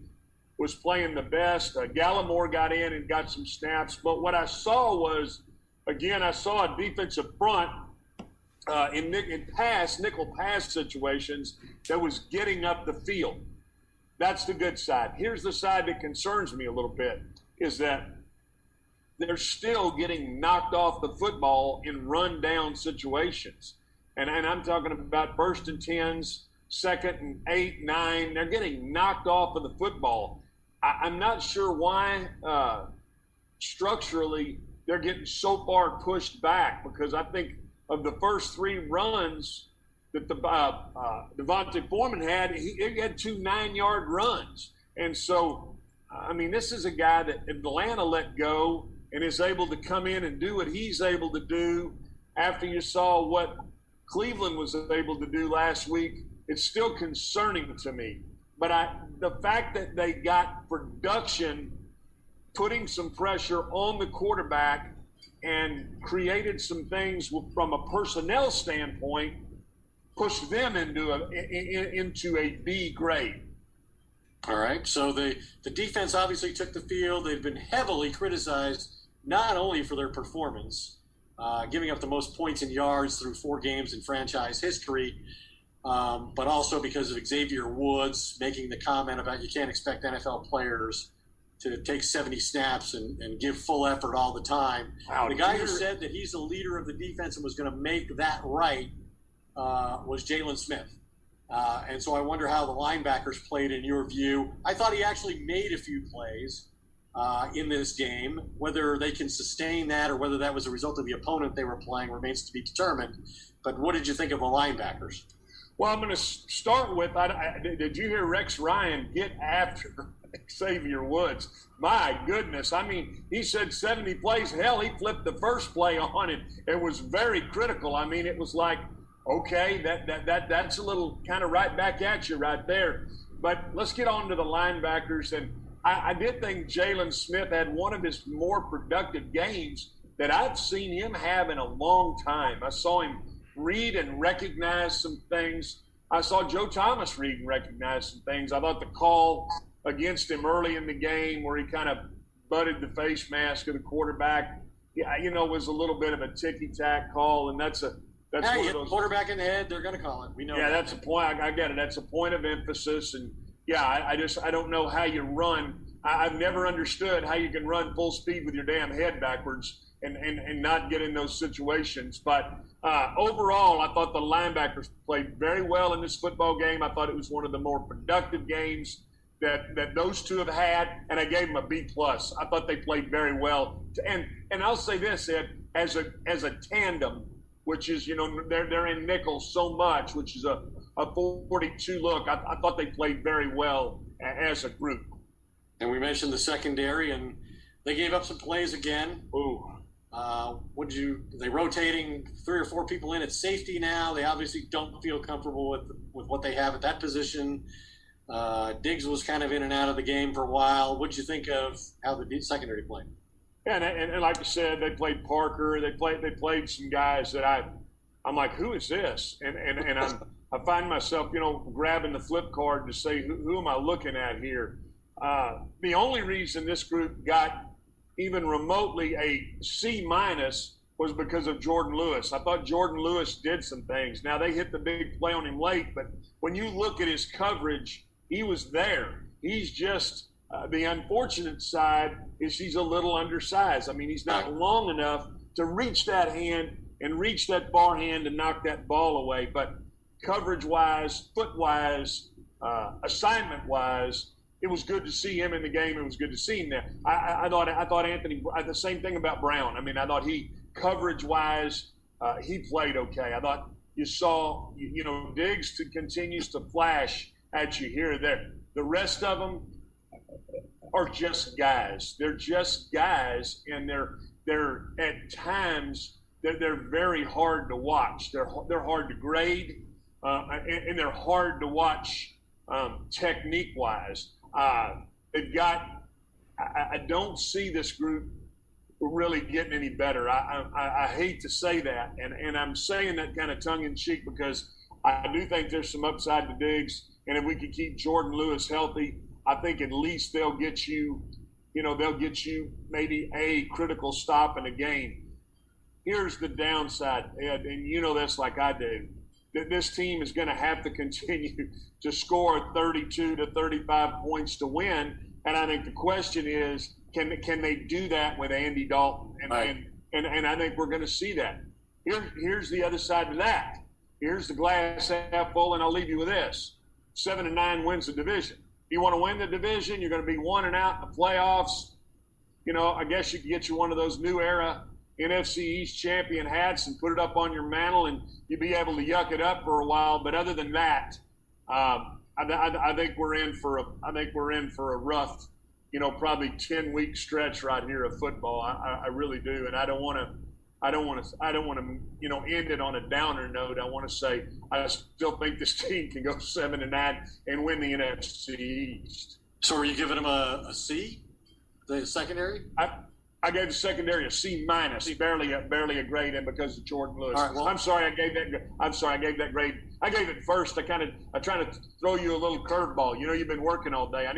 was playing the best. Gallimore got in and got some snaps. But what I saw was, again, I saw a defensive front in nickel pass situations that was getting up the field. That's the good side. Here's the side that concerns me a little bit, is that they're still getting knocked off the football in run-down situations. And I'm talking about 1st and 10s, 2nd and 8, 9. They're getting knocked off of the football. I'm not sure why structurally they're getting so far pushed back, because I think of the first 3 runs that Devontae Foreman had, he had 2 9-yard runs. And so, I mean, this is a guy that Atlanta let go and is able to come in and do what he's able to do after you saw what Cleveland was able to do last week. It's still concerning to me. But the fact that they got production putting some pressure on the quarterback and created some things from a personnel standpoint pushed them into a B grade. All right. So the defense obviously took the field. They've been heavily criticized, not only for their performance, giving up the most points and yards through 4 games in franchise history, but also because of Xavier Woods making the comment about you can't expect NFL players to take 70 snaps and give full effort all the time. Wow, the guy who said that he's the leader of the defense and was going to make that right was Jalen Smith. And so I wonder how the linebackers played in your view. I thought he actually made a few plays in this game. Whether they can sustain that or whether that was a result of the opponent they were playing remains to be determined. But what did you think of the linebackers? Well, I'm going to start with, did you hear Rex Ryan get after Xavier Woods? My goodness. I mean, he said 70 plays. Hell, he flipped the first play on it. It was very critical. I mean, it was like, okay, that's a little kind of right back at you right there. But let's get on to the linebackers. And I did think Jalen Smith had one of his more productive games that I've seen him have in a long time. I saw him read and recognize some things. I saw Joe Thomas read and recognize some things. I thought the call against him early in the game where he kind of butted the face mask of the quarterback, was a little bit of a ticky-tack call, and that's one of those. Quarterback in the head, they're going to call it. We know. Yeah, that's a point. I get it. That's a point of emphasis, and I don't know how you run. I've never understood how you can run full speed with your damn head backwards and not get in those situations. But overall, I thought the linebackers played very well in this football game. I thought it was one of the more productive games that those two have had, and I gave them a B+. I thought they played very well. And I'll say this, Ed, as a tandem, which is, they're in nickel so much, which is a 42 look. I thought they played very well as a group. And we mentioned the secondary, and they gave up some plays again. Ooh. Are they rotating 3 or 4 people in at safety now? They obviously don't feel comfortable with what they have at that position. Diggs was kind of in and out of the game for a while. What did you think of how the secondary played? Yeah, and like I said, they played Parker. They played some guys that I'm like, who is this? And I find myself, grabbing the flip card to say, who am I looking at here? The only reason this group got even remotely a C- was because of Jordan Lewis. I thought Jordan Lewis did some things. Now, they hit the big play on him late, but when you look at his coverage, he was there. He's just the unfortunate side is he's a little undersized. I mean, he's not long enough to reach that hand and reach that far hand and knock that ball away. But coverage-wise, foot-wise, assignment-wise, it was good to see him in the game. It was good to see him there. I thought Anthony, the same thing about Brown. I mean, I thought coverage-wise, he played okay. I thought you saw, Diggs continues to flash at you here or there. The rest of them are just guys. They're just guys, and they're at times they're very hard to watch. They're hard to grade, and they're hard to watch technique-wise. They've got. I don't see this group really getting any better. I hate to say that, and I'm saying that kind of tongue-in-cheek because I do think there's some upside to Diggs, and if we can keep Jordan Lewis healthy, I think at least they'll get you maybe a critical stop in a game. Here's the downside, Ed, and you know this like I do, that this team is going to have to continue to score 32 to 35 points to win, And I think the question is, can they do that with Andy Dalton? And I think we're going to see that. Here's the other side of that. Here's the glass half full, and I'll leave you with this. 7-9 wins the division. You want to win the division, you're going to be 1 and out in the playoffs. I guess you could get you one of those new era NFC East champion hats and put it up on your mantle, and you'd be able to yuck it up for a while. But other than that, I think we're in for a rough, probably 10-week stretch right here of football. I really do, and I don't want to end it on a downer note. I want to say I still think this team can go 7-9 and win the NFC East. So are you giving them a C, the secondary? I gave the secondary a C minus, barely a grade, and because of Jordan Lewis. All right, well, I'm sorry, I gave that grade. I gave it first. I try to throw you a little curveball. You've been working all day. I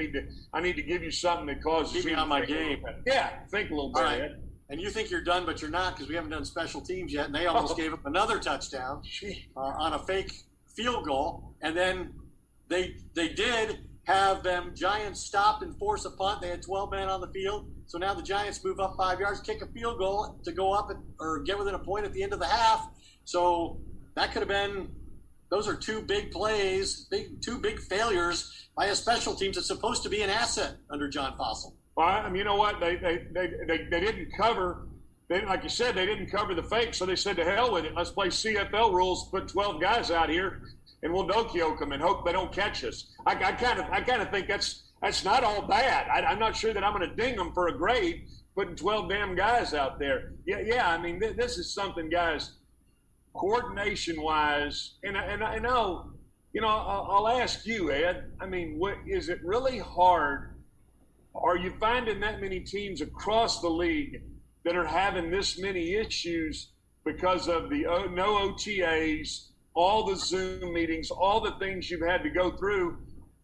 need to give you something that causes keep you me on my game. Yeah, think a little bit. All right. And you think you're done, but you're not, because we haven't done special teams yet, and they almost gave up another touchdown on a fake field goal. And then they did have them Giants stop and force a punt. They had 12 men on the field. So now the Giants move up 5 yards, kick a field goal to go up or get within a point at the end of the half. So that could have been – those are two big plays, two big failures by a special teams that's supposed to be an asset under John Fossil. Well, you know what? They didn't cover. Like you said, they didn't cover the fake, so they said to hell with it. Let's play CFL rules. Put 12 guys out here, and we'll doke them and hope they don't catch us. I kind of think that's not all bad. I'm not sure that I'm going to ding them for a grade putting 12 damn guys out there. Yeah. I mean, this is something, guys, coordination-wise, and I know, I'll ask you, Ed. I mean, is it really hard? Are you finding that many teams across the league that are having this many issues because of the no OTAs, all the Zoom meetings, all the things you've had to go through?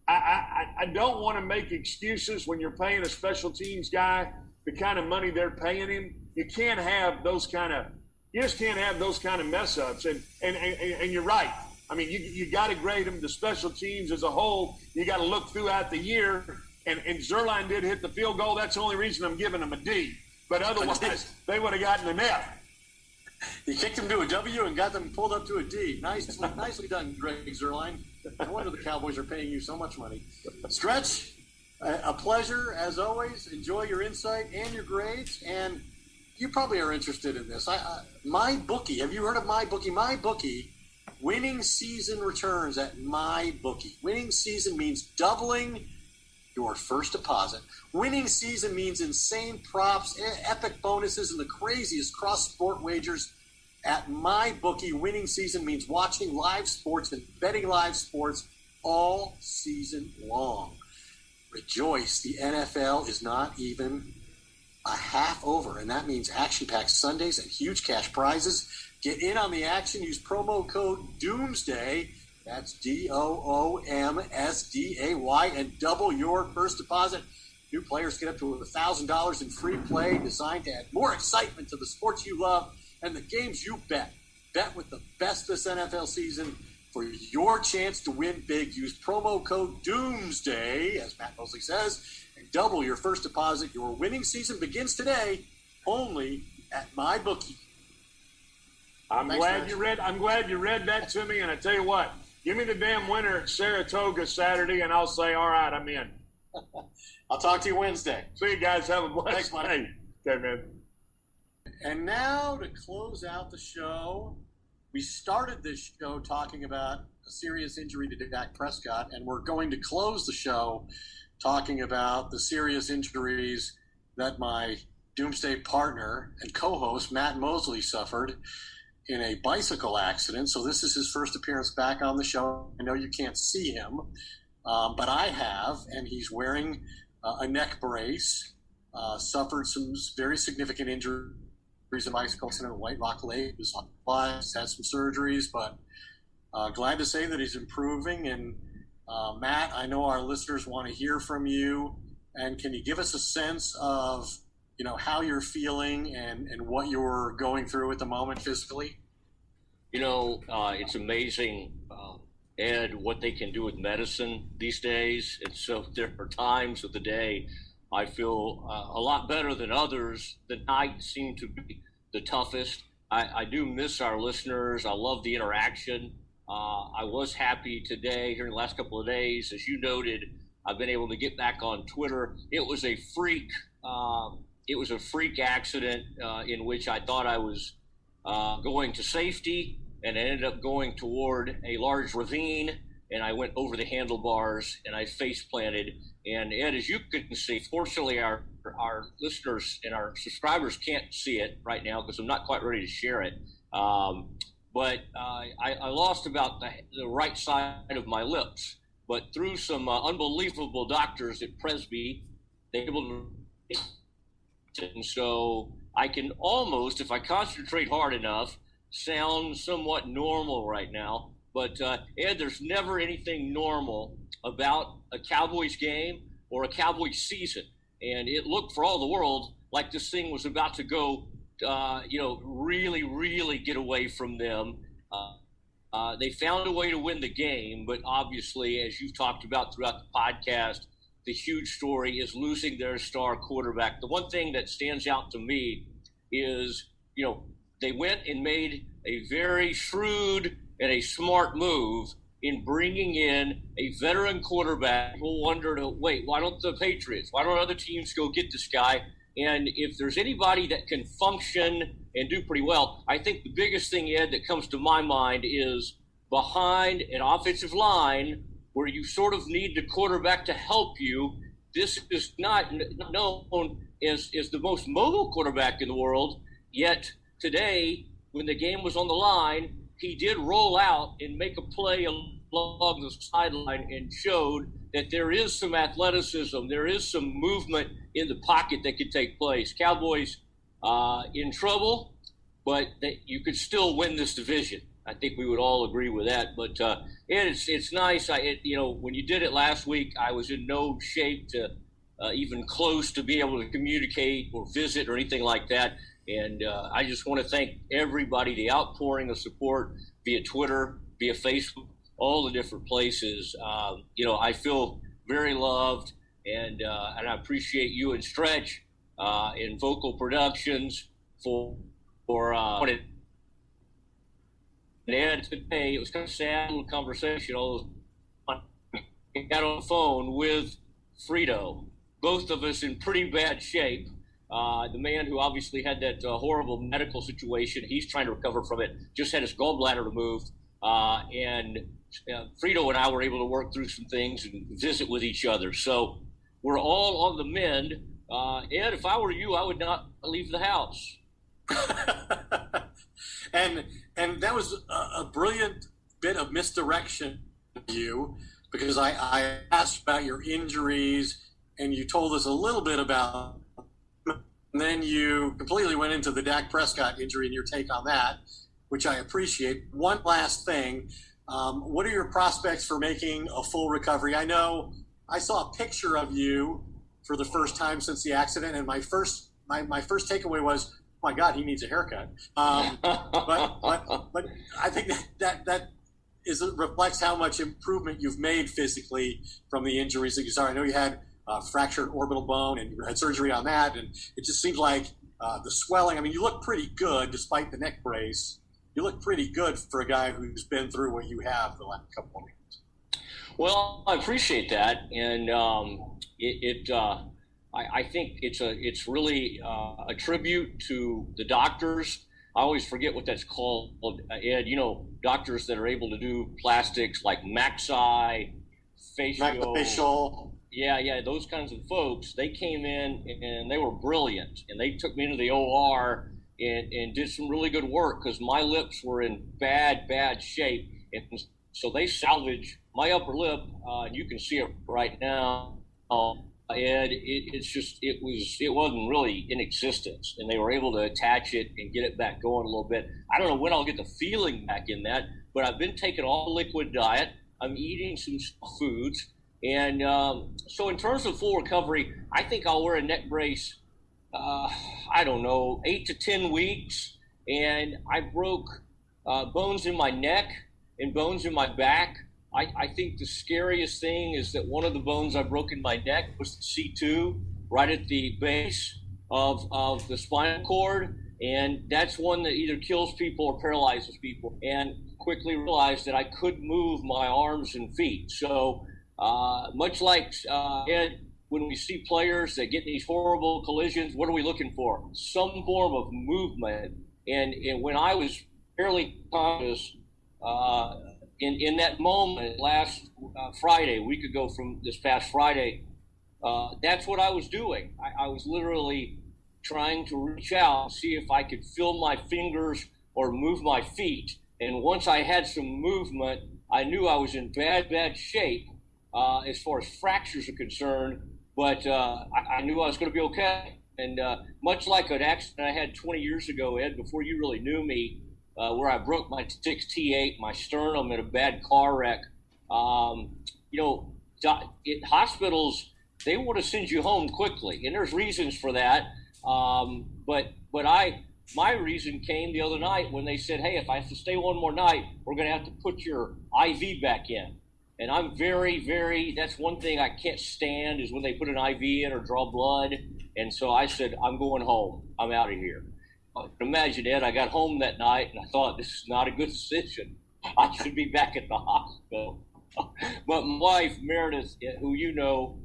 I don't want to make excuses when you're paying a special teams guy the kind of money they're paying him. You just can't have those kind of mess ups. And you're right. I mean, you got to grade them. The special teams as a whole, you got to look throughout the year. And Zerline did hit the field goal. That's the only reason I'm giving them a D. But otherwise, they would have gotten an F. You kicked them to a W and got them pulled up to a D. Nicely done, Greg Zerline. No wonder the Cowboys are paying you so much money. Stretch, a pleasure as always. Enjoy your insight and your grades. And you probably are interested in this. MyBookie. Have you heard of MyBookie? MyBookie, winning season returns at MyBookie. Winning season means doubling your first deposit. Winning season means insane props, epic bonuses, and the craziest cross-sport wagers. At MyBookie, winning season means watching live sports and betting live sports all season long. Rejoice, the NFL is not even a half over, and that means action-packed Sundays and huge cash prizes. Get in on the action. Use promo code Doomsday. That's DOOMSDAY, and double your first deposit. New players get up to $1,000 in free play, designed to add more excitement to the sports you love and the games you bet. Bet with the best this NFL season for your chance to win big. Use promo code Doomsday, as Matt Mosley says, and double your first deposit. Your winning season begins today, only at MyBookie. I'm glad you read that to me, and I tell you what, give me the damn winner at Saratoga Saturday, and I'll say, all right, I'm in. I'll talk to you Wednesday. See you guys. Have a blessed day. Okay, man. And now to close out the show, we started this show talking about a serious injury to Dak Prescott, and we're going to close the show talking about the serious injuries that my Doomsday partner and co-host Matt Mosley suffered in a bicycle accident. So this is his first appearance back on the show. I know you can't see him, but I have, and he's wearing a neck brace, suffered some very significant injuries in bicycle accident at White Rock Lake. Was on lives, had some surgeries, but glad to say that he's improving. And Matt, I know our listeners want to hear from you, and can you give us a sense of how you're feeling and what you're going through at the moment physically? It's amazing and what they can do with medicine these days. And so there are times of the day I feel a lot better than others. The nights seem to be the toughest. I do miss our listeners. I love the interaction. I was happy today, here in the last couple of days. As you noted, I've been able to get back on Twitter. It was a freak accident in which I thought I was going to safety, and I ended up going toward a large ravine, and I went over the handlebars and I face planted. And Ed, as you can see, fortunately our listeners and our subscribers can't see it right now because I'm not quite ready to share it. But I lost about the right side of my lips. But through some unbelievable doctors at Presby, they were able to, and so I can almost, if I concentrate hard enough, sound somewhat normal right now. But Ed, there's never anything normal about a Cowboys game or a Cowboys season. And it looked for all the world like this thing was about to go, really, really get away from them. They found a way to win the game, but obviously, as you've talked about throughout the podcast, the huge story is losing their star quarterback. The one thing that stands out to me is, they went and made a very shrewd and a smart move in bringing in a veteran quarterback. People wondered, wait, why don't the Patriots, why don't other teams go get this guy? And if there's anybody that can function and do pretty well, I think the biggest thing, Ed, that comes to my mind is behind an offensive line where you sort of need the quarterback to help you. This is not known as the most mobile quarterback in the world, yet today, when the game was on the line, he did roll out and make a play along the sideline and showed that there is some athleticism, there is some movement in the pocket that could take place. Cowboys in trouble, but you could still win this division. I think we would all agree with that. But it's nice. When you did it last week, I was in no shape to even close to be able to communicate or visit or anything like that. And I just want to thank everybody, the outpouring of support via Twitter, via Facebook, all the different places. I feel very loved, and I appreciate you and Stretch in Vocal Productions for it. And today, it was kind of a sad little conversation. I got on the phone with Frito, both of us in pretty bad shape. The man who obviously had that horrible medical situation, he's trying to recover from it, just had his gallbladder removed. And Frito and I were able to work through some things and visit with each other. So we're all on the mend. Ed, if I were you, I would not leave the house. And that was a brilliant bit of misdirection for you, because I asked about your injuries and you told us a little bit about, and then you completely went into the Dak Prescott injury and your take on that, which I appreciate. One last thing. What are your prospects for making a full recovery? I know I saw a picture of you for the first time since the accident, and my first takeaway was, oh my God, he needs a haircut. But I think that reflects how much improvement you've made physically from the injuries that you saw. I know you had fractured orbital bone and you had surgery on that, and it just seems like the swelling. I mean, you look pretty good despite the neck brace. You look pretty good for a guy who's been through what you have the last couple of weeks. Well, I appreciate that, and I think it's really a tribute to the doctors. I always forget what that's called, Ed. Doctors that are able to do plastics like Maxi, facial. Yeah, those kinds of folks. They came in and they were brilliant, and they took me into the OR and did some really good work because my lips were in bad shape, and so they salvaged my upper lip. And you can see it right now. And it wasn't really in existence, and they were able to attach it and get it back going a little bit. I don't know when I'll get the feeling back in that, but I've been taking all liquid diet. I'm eating some foods, and so in terms of full recovery, I think I'll wear a neck brace. 8 to 10 weeks, and I broke bones in my neck and bones in my back. I think the scariest thing is that one of the bones I broke in my neck was the C2, right at the base of the spinal cord. And that's one that either kills people or paralyzes people. And quickly realized that I could move my arms and feet. So much like Ed, when we see players that get in these horrible collisions, what are we looking for? Some form of movement. And when I was fairly conscious in that moment last Friday, a week ago from this past Friday, that's what I was doing. I was literally trying to reach out and see if I could feel my fingers or move my feet. And once I had some movement, I knew I was in bad shape as far as fractures are concerned, but I knew I was going to be okay. And much like an accident I had 20 years ago, Ed, before you really knew me, where I broke my 6T8, my sternum in a bad car wreck, hospitals, they want to send you home quickly. And there's reasons for that. But my reason came the other night when they said, hey, if I have to stay one more night, we're going to have to put your IV back in. And I'm that's one thing I can't stand is when they put an IV in or draw blood. And so I said, I'm going home. I'm out of here. Imagine, Ed, I got home that night and I thought, this is not a good decision. I should be back at the hospital. But my wife, Meredith, who you know,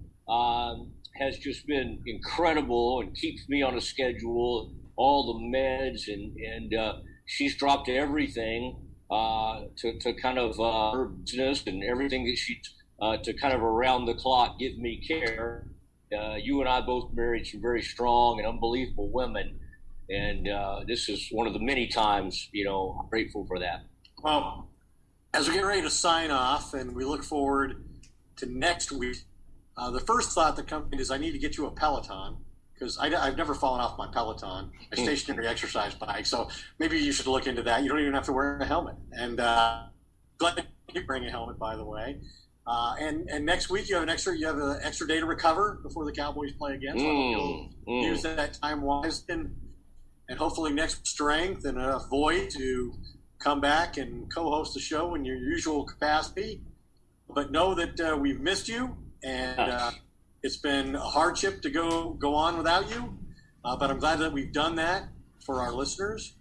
has just been incredible and keeps me on a schedule, all the meds, and she's dropped everything to kind of her business and everything that she to kind of around the clock give me care. You and I both married some very strong and unbelievable women, and this is one of the many times, I'm grateful for that. Well, as we get ready to sign off and we look forward to next week, the first thought that comes is I need to get you a Peloton, because I've never fallen off my Peloton, a stationary exercise bike. So maybe you should look into that. You don't even have to wear a helmet. And glad you bring a helmet, by the way. And next week you have an extra day to recover before the Cowboys play again. So I hope you'll use that time wisely and hopefully next strength and enough void to come back and co-host the show in your usual capacity. But know that we've missed you. And it's been a hardship to go on without you, but I'm glad that we've done that for our listeners.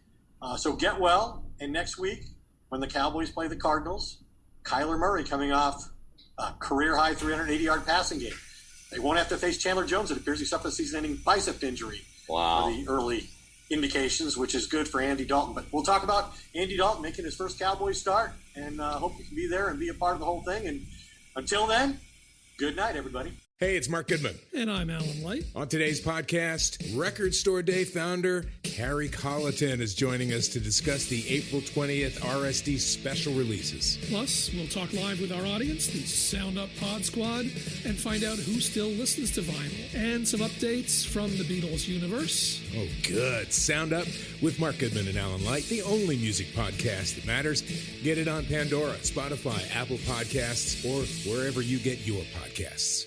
So get well, and next week, when the Cowboys play the Cardinals, Kyler Murray coming off a career-high 380-yard passing game. They won't have to face Chandler Jones. It appears he suffered a season-ending bicep injury. Wow. For the early indications, which is good for Andy Dalton. But we'll talk about Andy Dalton making his first Cowboys start, and hope you can be there and be a part of the whole thing. And until then, good night, everybody. Hey, it's Mark Goodman. And I'm Alan Light. On today's podcast, Record Store Day founder Carrie Colleton is joining us to discuss the April 20th RSD special releases. Plus, we'll talk live with our audience, the Sound Up Pod Squad, and find out who still listens to vinyl. And some updates from the Beatles universe. Oh, good. Sound Up with Mark Goodman and Alan Light, the only music podcast that matters. Get it on Pandora, Spotify, Apple Podcasts, or wherever you get your podcasts.